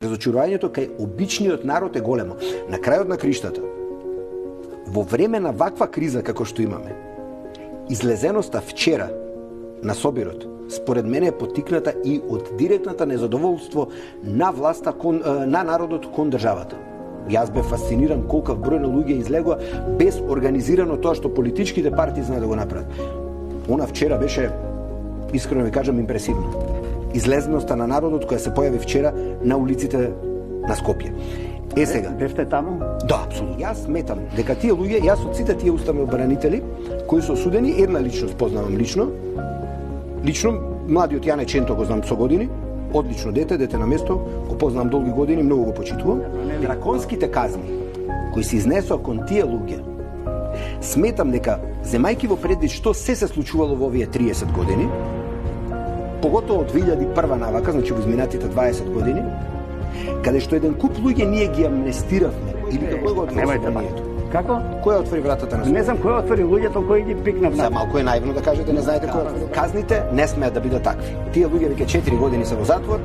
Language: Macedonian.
Разочарувањето кај обичниот народ е големо. На крајот на криштата, во време на ваква криза како што имаме, излезеноста вчера на собирот, според мене е потикната и од директната незадоволство на власта на народот кон државата. Јас бев фасциниран колкав број на луѓе излегува без организирано тоа што политичките партии знаат да го направат. Она вчера беше, искрено ви кажам, импресивно. Излезеноста на народот која се појави вчера на улиците на Скопје. Сега. Бевте таму? Да, апсолутно. Јас сметам дека тие луѓе, јас од сите тие уставни одбранители кои се осудени, една личност познавам лично, младиот Јане Ченто го знам со години, одлично дете на место, го познавам долги години, многу го почитувам. Драконските казни кои се изнесоа кон тие луѓе, сметам дека, земајќи во предвид што се случувало во овие 30 години, поготово од 2001 навака, значи во изминатите 20 години, каде што еден куп луѓе ние ги амнестиравме, или како го отвори собранието. Како? Кој отвори вратата на собранието? Не знам кој отвори луѓето, кој ги пикна. За малку е наивно да кажете, не знаете кој отвори. Казните не смеат да бидат такви. Тие луѓе веќе 4 години се во затвор,